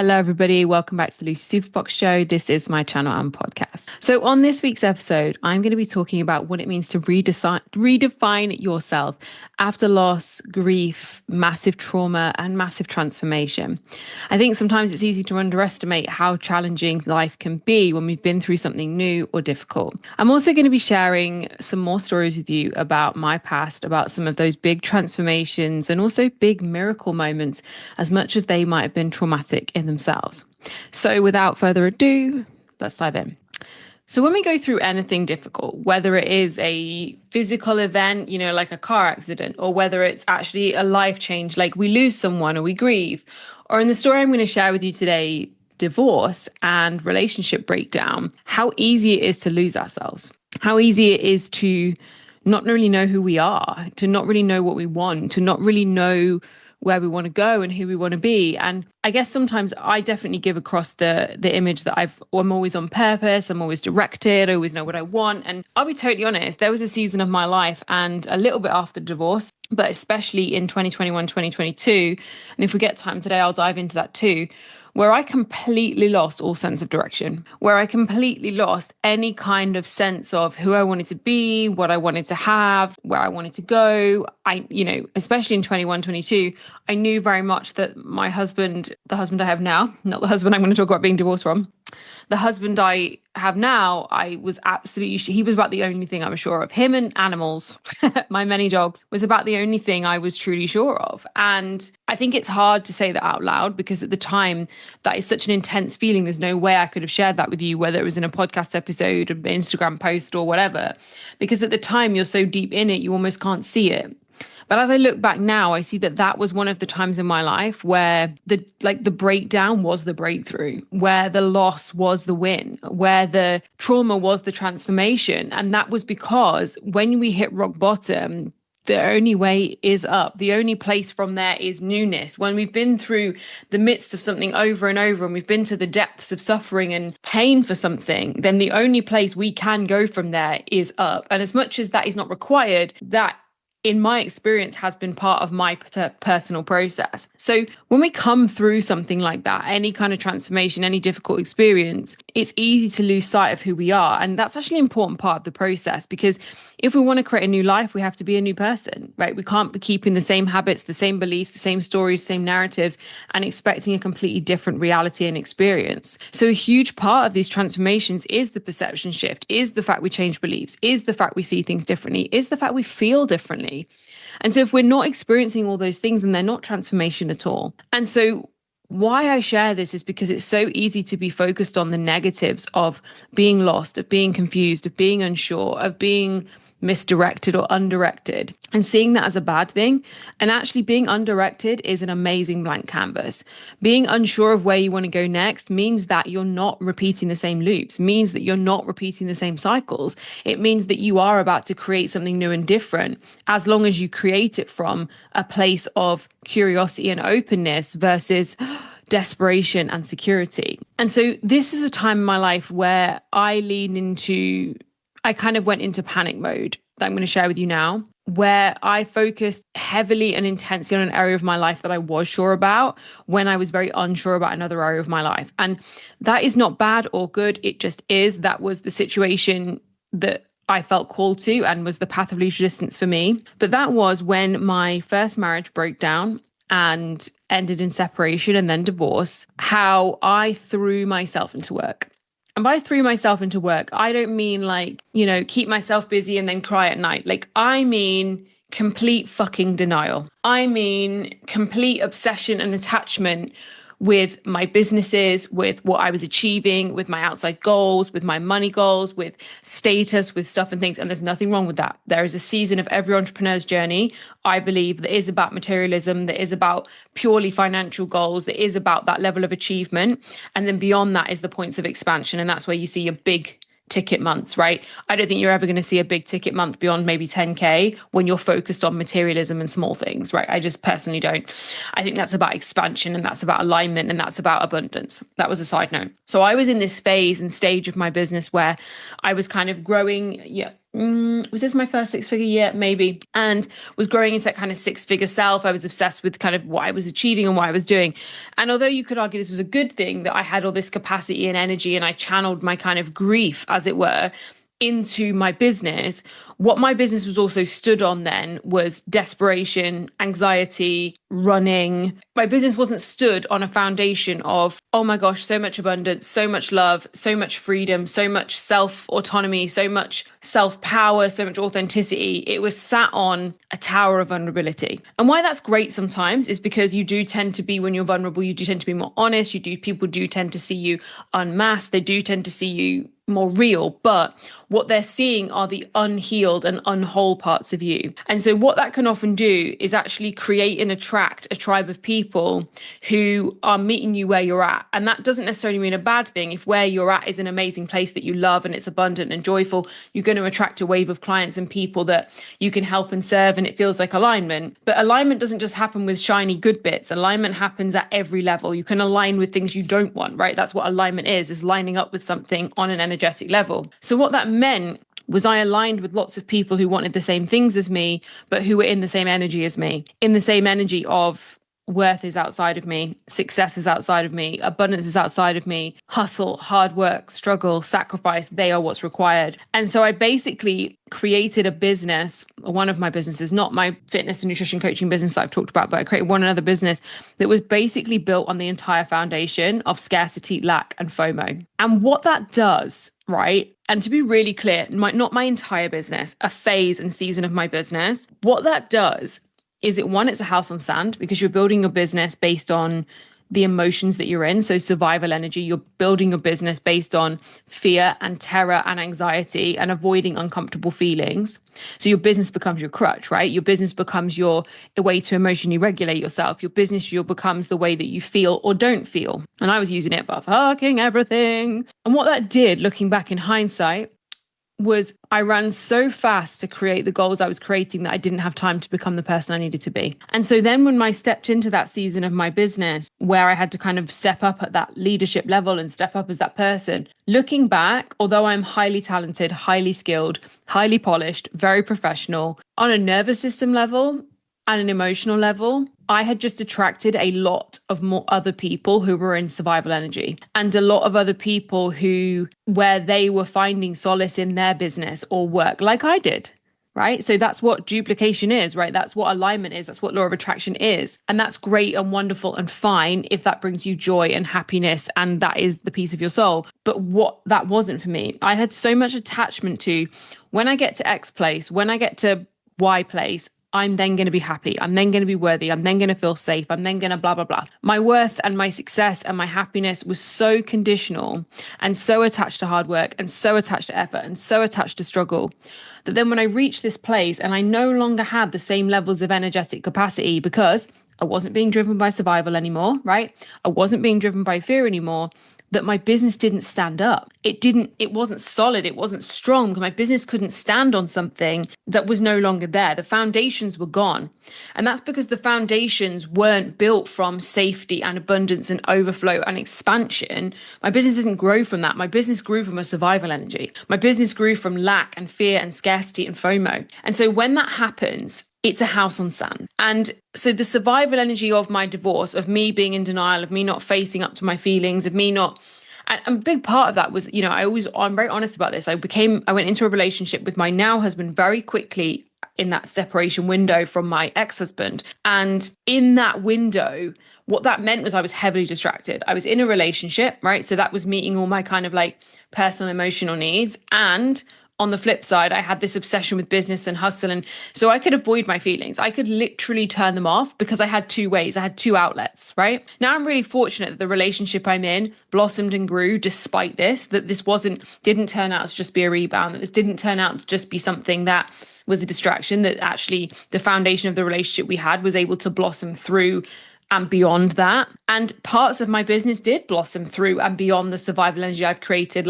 Hello, everybody. Welcome back to the Lucy Superfox Show. This is my channel and podcast. So, on this week's episode, I'm going to be talking about what it means to redefine yourself after loss, grief, massive trauma, and massive transformation. I think sometimes it's easy to underestimate how challenging life can be when we've been through something new or difficult. I'm also going to be sharing some more stories with you about my past, about some of those big transformations and also big miracle moments, as much as they might have been traumatic in themselves. So without further ado, let's dive in. So when we go through anything difficult, whether it is a physical event, like a car accident, or whether it's actually a life change, like we lose someone or we grieve, or in the story I'm going to share with you today, divorce and relationship breakdown, how easy it is to lose ourselves, how easy it is to not really know who we are, to not really know what we want, to not really know where we want to go and who we want to be. And I guess sometimes I definitely give across the image that I'm always on purpose, I'm always directed, I always know what I want. And I'll be totally honest, there was a season of my life and a little bit after divorce, but especially in 2021, 2022, and if we get time today, I'll dive into that too, where I completely lost all sense of direction, where I completely lost any kind of sense of who I wanted to be, what I wanted to have, where I wanted to go. Especially in 21, 22, I knew very much that my husband, the husband I have now, not the husband I'm going to talk about being divorced from, the husband I have now, he was about the only thing I was sure of. Him and animals, my many dogs, was about the only thing I was truly sure of. And I think it's hard to say that out loud because at the time, that is such an intense feeling. There's no way I could have shared that with you, whether it was in a podcast episode, an Instagram post or whatever, because at the time you're so deep in it, you almost can't see it. But as I look back now, I see that was one of the times in my life where the breakdown was the breakthrough, where the loss was the win, where the trauma was the transformation. And that was because when we hit rock bottom, the only way is up. The only place from there is newness. When we've been through the midst of something over and over, and we've been to the depths of suffering and pain for something, then the only place we can go from there is up. And as much as that is not required, that in my experience has been part of my personal process. So when we come through something like that, any kind of transformation, any difficult experience, it's easy to lose sight of who we are. And that's actually an important part of the process, because if we want to create a new life, we have to be a new person, right? We can't be keeping the same habits, the same beliefs, the same stories, same narratives, and expecting a completely different reality and experience. So a huge part of these transformations is the perception shift, is the fact we change beliefs, is the fact we see things differently, is the fact we feel differently. And so if we're not experiencing all those things, then they're not transformation at all. And so why I share this is because it's so easy to be focused on the negatives of being lost, of being confused, of being unsure, of being misdirected or undirected, and seeing that as a bad thing. And actually being undirected is an amazing blank canvas. Being unsure of where you want to go next means that you're not repeating the same loops, means that you're not repeating the same cycles. It means that you are about to create something new and different, as long as you create it from a place of curiosity and openness versus desperation and security. And so this is a time in my life where I kind of went into panic mode that I'm going to share with you now, where I focused heavily and intensely on an area of my life that I was sure about when I was very unsure about another area of my life. And that is not bad or good. It just is. That was the situation that I felt called to and was the path of least resistance for me. But that was when my first marriage broke down and ended in separation and then divorce, how I threw myself into work. And by threw myself into work, I don't mean keep myself busy and then cry at night. I mean complete fucking denial. I mean complete obsession and attachment with my businesses, with what I was achieving, with my outside goals, with my money goals, with status, with stuff and things. And there's nothing wrong with that. There is a season of every entrepreneur's journey, I believe, that is about materialism, that is about purely financial goals, that is about that level of achievement. And then beyond that is the points of expansion. And that's where you see your big ticket months, right? I don't think you're ever going to see a big ticket month beyond maybe 10K when you're focused on materialism and small things, right? I just personally don't. I think that's about expansion and that's about alignment and that's about abundance. That was a side note. So I was in this phase and stage of my business where I was kind of growing Was this my first six-figure year? Maybe. And was growing into that kind of six-figure self. I was obsessed with kind of what I was achieving and what I was doing. And although you could argue this was a good thing that I had all this capacity and energy and I channeled my kind of grief, as it were, into my business, what my business was also stood on then was desperation, anxiety, running. My business wasn't stood on a foundation of, oh my gosh, so much abundance, so much love, so much freedom, so much self autonomy, so much self power, so much authenticity. It was sat on a tower of vulnerability. And why that's great sometimes is because you do tend to be, when you're vulnerable, you do tend to be more honest. People do tend to see you unmasked. They do tend to see you more real, but what they're seeing are the unhealed and unwhole parts of you. And so what that can often do is actually create and attract a tribe of people who are meeting you where you're at. And that doesn't necessarily mean a bad thing. If where you're at is an amazing place that you love and it's abundant and joyful, you're going to attract a wave of clients and people that you can help and serve, and it feels like alignment. But alignment doesn't just happen with shiny good bits. Alignment happens at every level. You can align with things you don't want, right? That's what alignment is lining up with something on an energetic level. So what that meant was I aligned with lots of people who wanted the same things as me, but who were in the same energy as me, in the same energy of worth is outside of me, success is outside of me, abundance is outside of me, hustle, hard work, struggle, sacrifice, they are what's required. And so I basically created a business, one of my businesses, not my fitness and nutrition coaching business that I've talked about, but I created one another business that was basically built on the entire foundation of scarcity, lack, and FOMO. And what that does, right? And to be really clear, not my entire business, a phase and season of my business, what that does is it's a house on sand, because you're building your business based on the emotions that you're in. So survival energy, you're building your business based on fear and terror and anxiety and avoiding uncomfortable feelings. So your business becomes your crutch, right? Your business becomes a way to emotionally regulate yourself. Your business becomes the way that you feel or don't feel. And I was using it for fucking everything. And what that did, looking back in hindsight, was I ran so fast to create the goals I was creating that I didn't have time to become the person I needed to be. And so then when I stepped into that season of my business where I had to kind of step up at that leadership level and step up as that person, looking back, although I'm highly talented, highly skilled, highly polished, very professional, on a nervous system level and an emotional level, I had just attracted a lot of more other people who were in survival energy, and a lot of other people where they were finding solace in their business or work like I did, right? So that's what duplication is, right? That's what alignment is. That's what law of attraction is. And that's great and wonderful and fine if that brings you joy and happiness and that is the piece of your soul. But what that wasn't for me. I had so much attachment to, when I get to X place, when I get to Y place, I'm then going to be happy. I'm then going to be worthy. I'm then going to feel safe. I'm then going to blah, blah, blah. My worth and my success and my happiness was so conditional and so attached to hard work and so attached to effort and so attached to struggle that then when I reached this place and I no longer had the same levels of energetic capacity because I wasn't being driven by survival anymore, right? I wasn't being driven by fear anymore, that my business didn't stand up. It wasn't solid. It wasn't strong. My business couldn't stand on something that was no longer there. The foundations were gone. And that's because the foundations weren't built from safety and abundance and overflow and expansion. My business didn't grow from that. My business grew from a survival energy. My business grew from lack and fear and scarcity and FOMO. And so when that happens, it's a house on sand. And so the survival energy of my divorce, of me being in denial, of me not facing up to my feelings, of me not, and a big part of that was, I'm very honest about this. I went into a relationship with my now husband very quickly in that separation window from my ex-husband. And in that window, what that meant was I was heavily distracted. I was in a relationship, right? So that was meeting all my kind of like personal emotional needs. And on the flip side, I had this obsession with business and hustle. And so I could avoid my feelings. I could literally turn them off because I had two ways. I had two outlets, right? Now I'm really fortunate that the relationship I'm in blossomed and grew despite this, that this didn't turn out to just be a rebound, that this didn't turn out to just be something that was a distraction, that actually the foundation of the relationship we had was able to blossom through and beyond that. And parts of my business did blossom through and beyond the survival energy I've created.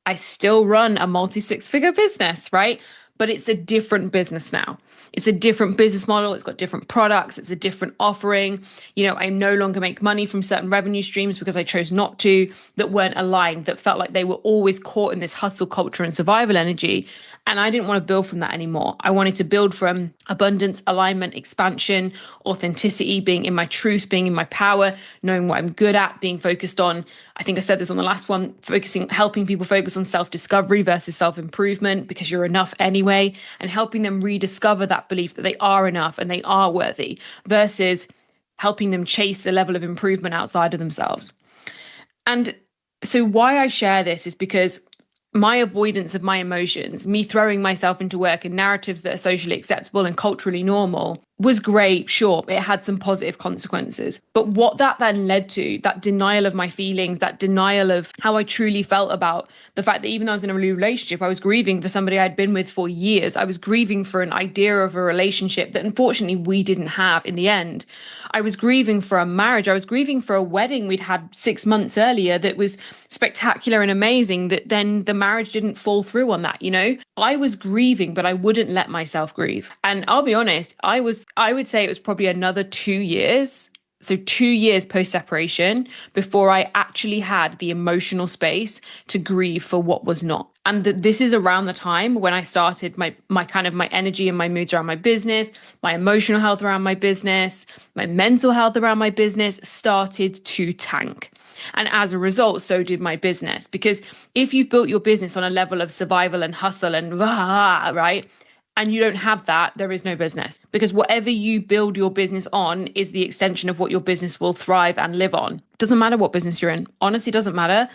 I still run a multi-six-figure business, right? But it's a different business now. It's a different business model. It's got different products. It's a different offering. I no longer make money from certain revenue streams because I chose not to, that weren't aligned, that felt like they were always caught in this hustle culture and survival energy. And I didn't want to build from that anymore. I wanted to build from abundance, alignment, expansion, authenticity, being in my truth, being in my power, knowing what I'm good at, being focused on, I think I said this on the last one, helping people focus on self-discovery versus self-improvement, because you're enough anyway, and helping them rediscover that belief that they are enough and they are worthy, versus helping them chase a level of improvement outside of themselves. And so why I share this is because my avoidance of my emotions, me throwing myself into work in narratives that are socially acceptable and culturally normal, was great. Sure, it had some positive consequences. But what that then led to, that denial of my feelings, that denial of how I truly felt about the fact that even though I was in a new relationship, I was grieving for somebody I'd been with for years. I was grieving for an idea of a relationship that unfortunately we didn't have in the end. I was grieving for a marriage. I was grieving for a wedding we'd had 6 months earlier that was spectacular and amazing, that then the marriage didn't fall through on that. I was grieving, but I wouldn't let myself grieve. And I'll be honest, I would say it was probably another 2 years. So 2 years post-separation before I actually had the emotional space to grieve for what was not. And this is around the time when I started my energy and my moods around my business, my emotional health around my business, my mental health around my business started to tank. And as a result, so did my business. Because if you've built your business on a level of survival and hustle and right, and you don't have that, there is no business. Because whatever you build your business on is the extension of what your business will thrive and live on. Doesn't matter what business you're in. Honestly, doesn't matter.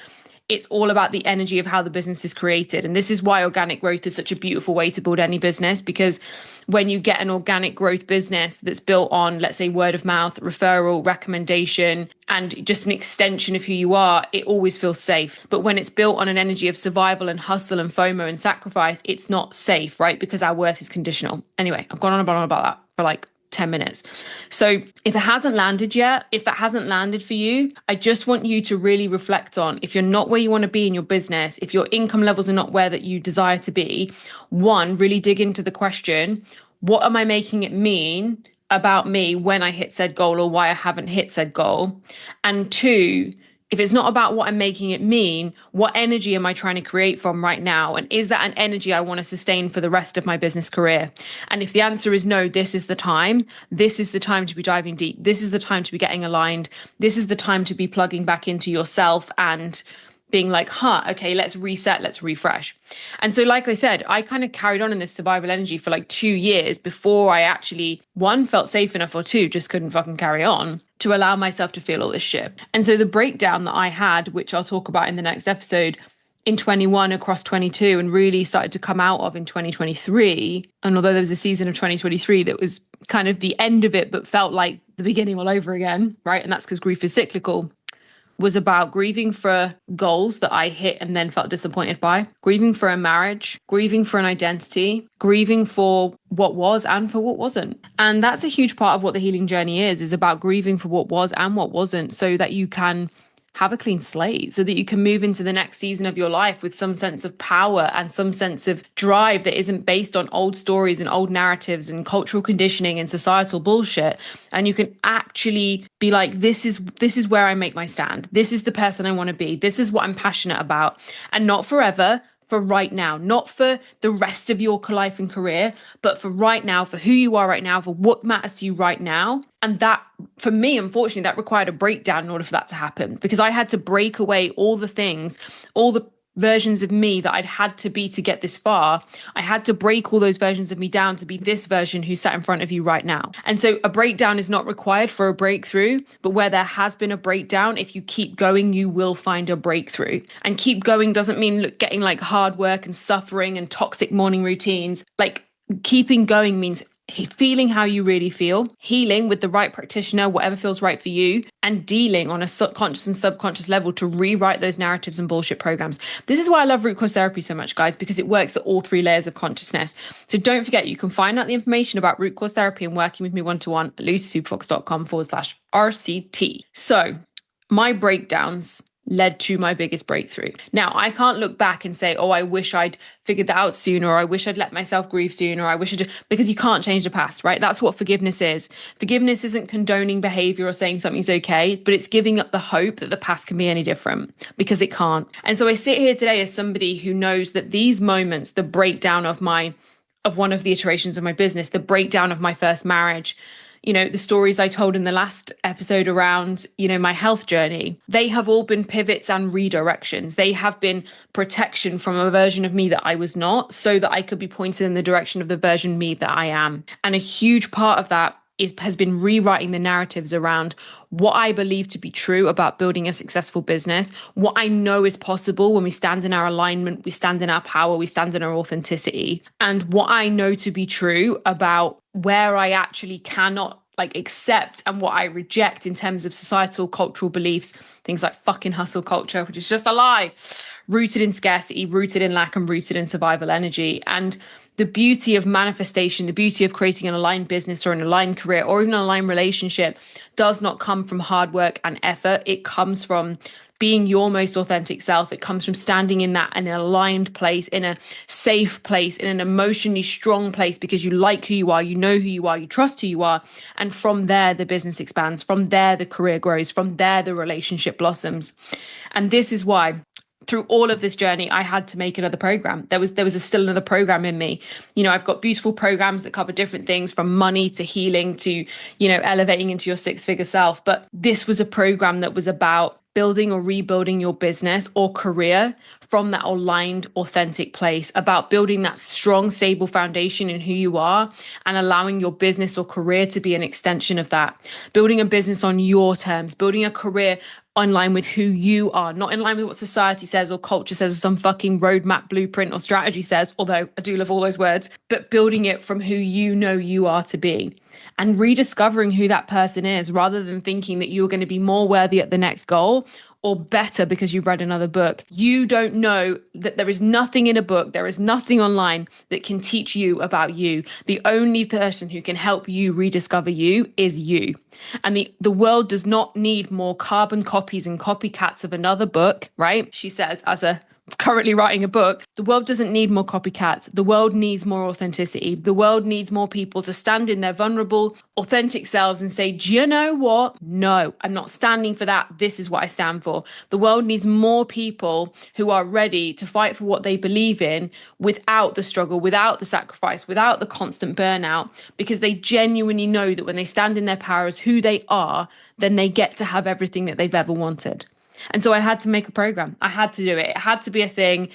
It's all about the energy of how the business is created. And this is why organic growth is such a beautiful way to build any business, because when you get an organic growth business that's built on, let's say, word of mouth, referral, recommendation, and just an extension of who you are, it always feels safe. But when it's built on an energy of survival and hustle and FOMO and sacrifice, it's not safe, right? Because our worth is conditional. Anyway, I've gone on about that for like 10 minutes. So if it hasn't landed yet, if that hasn't landed for you, I just want you to really reflect on, if you're not where you want to be in your business, if your income levels are not where that you desire to be, one, really dig into the question, what am I making it mean about me when I hit said goal, or why I haven't hit said goal? And two, if it's not about what I'm making it mean, what energy am I trying to create from right now? And is that an energy I want to sustain for the rest of my business career? And if the answer is no, this is the time. This is the time to be diving deep. This is the time to be getting aligned. This is the time to be plugging back into yourself and being like, okay, let's reset, let's refresh. And so, like I said, I kind of carried on in this survival energy for like 2 years before I actually, one, felt safe enough, or two, just couldn't fucking carry on to allow myself to feel all this shit. And so the breakdown that I had, which I'll talk about in the next episode, in 21 across 22, and really started to come out of in 2023. And although there was a season of 2023 that was kind of the end of it, but felt like the beginning all over again, right? And that's because grief is cyclical. Was about grieving for goals that I hit and then felt disappointed by, grieving for a marriage, grieving for an identity, grieving for what was and for what wasn't. And that's a huge part of what the healing journey is about grieving for what was and what wasn't, so that you can have a clean slate, so that you can move into the next season of your life with some sense of power and some sense of drive that isn't based on old stories and old narratives and cultural conditioning and societal bullshit. And you can actually be like, this is where I make my stand. This is the person I want to be. This is what I'm passionate about. And not forever, for right now, not for the rest of your life and career, but for right now, for who you are right now, for what matters to you right now. And that, for me, unfortunately, that required a breakdown in order for that to happen, because I had to break away all the things, all the versions of me that I'd had to be to get this far. I had to break all those versions of me down to be this version who's sat in front of you right now. And so a breakdown is not required for a breakthrough, but where there has been a breakdown, if you keep going, you will find a breakthrough. And keep going doesn't mean getting like hard work and suffering and toxic morning routines. Like, keeping going means feeling how you really feel, healing with the right practitioner, whatever feels right for you, and dealing on a subconscious and subconscious level to rewrite those narratives and bullshit programs. This is why I love root cause therapy so much, guys, because it works at all 3 layers of consciousness. So don't forget, you can find out the information about root cause therapy and working with me one-to-one at lucysuperfox.com/RCT. So my breakdowns led to my biggest breakthrough. Now, I can't look back and say, oh, I wish I'd figured that out sooner, or I wish I'd let myself grieve sooner, or I wish I'd, because you can't change the past, right? That's what forgiveness is. Forgiveness isn't condoning behavior or saying something's okay, but it's giving up the hope that the past can be any different, because it can't. And so I sit here today as somebody who knows that these moments, the breakdown of one of the iterations of my business, the breakdown of my first marriage, the stories I told in the last episode around, my health journey, they have all been pivots and redirections. They have been protection from a version of me that I was not, so that I could be pointed in the direction of the version of me that I am. And a huge part of that has been rewriting the narratives around what I believe to be true about building a successful business, what I know is possible when we stand in our alignment, we stand in our power, we stand in our authenticity, and what I know to be true about where I actually cannot accept and what I reject in terms of societal cultural beliefs, things like fucking hustle culture, which is just a lie, rooted in scarcity, rooted in lack, and rooted in survival energy. And the beauty of manifestation, the beauty of creating an aligned business or an aligned career or even an aligned relationship does not come from hard work and effort. It comes from being your most authentic self. It comes from standing in an aligned place, in a safe place, in an emotionally strong place, because you like who you are, you know who you are, you trust who you are. And from there, the business expands. From there, the career grows. From there, the relationship blossoms. And this is why through all of this journey, I had to make another program. There was still another program in me. I've got beautiful programs that cover different things, from money to healing to, elevating into your six-figure self. But this was a program that was about building or rebuilding your business or career from that aligned, authentic place, about building that strong, stable foundation in who you are and allowing your business or career to be an extension of that. Building a business on your terms, building a career in line with who you are, not in line with what society says or culture says or some fucking roadmap, blueprint or strategy says, although I do love all those words, but building it from who you know you are to be and rediscovering who that person is, rather than thinking that you're going to be more worthy at the next goal or better because you've read another book. You don't know that there is nothing in a book, there is nothing online that can teach you about you. The only person who can help you rediscover you is you. And the world does not need more carbon copies and copycats of another book, right? She says, as a currently writing a book, the world doesn't need more copycats. The world needs more authenticity. The world needs more people to stand in their vulnerable, authentic selves and say, do you know what? No, I'm not standing for that. This is what I stand for. The world needs more people who are ready to fight for what they believe in without the struggle, without the sacrifice, without the constant burnout, because they genuinely know that when they stand in their power as who they are, then they get to have everything that they've ever wanted. And so I had to make a program. I had to do it. It had to be a thing,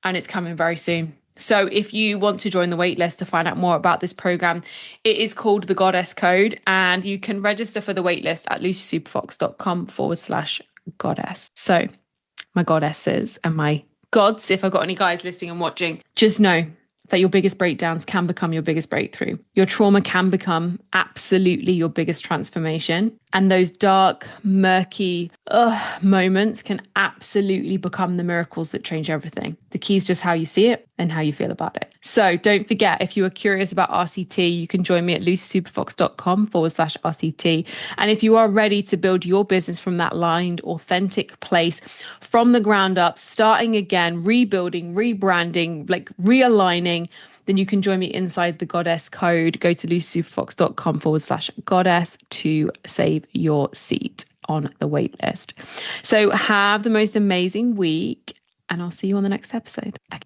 and it's coming very soon. So if you want to join the waitlist to find out more about this program, it is called the Goddess Code, and you can register for the waitlist at lucysuperfox.com/goddess. So my goddesses and my gods, if I've got any guys listening and watching, just know that your biggest breakdowns can become your biggest breakthrough. Your trauma can become absolutely your biggest transformation. And those dark, murky moments can absolutely become the miracles that change everything. The key is just how you see it and how you feel about it. So don't forget, if you are curious about RCT, you can join me at lucysuperfox.com/RCT. And if you are ready to build your business from that aligned, authentic place, from the ground up, starting again, rebuilding, rebranding, realigning, then you can join me inside the Goddess Code. Go to lucysuperfox.com/goddess to save your seat on the waitlist. So have the most amazing week, and I'll see you on the next episode. Bye.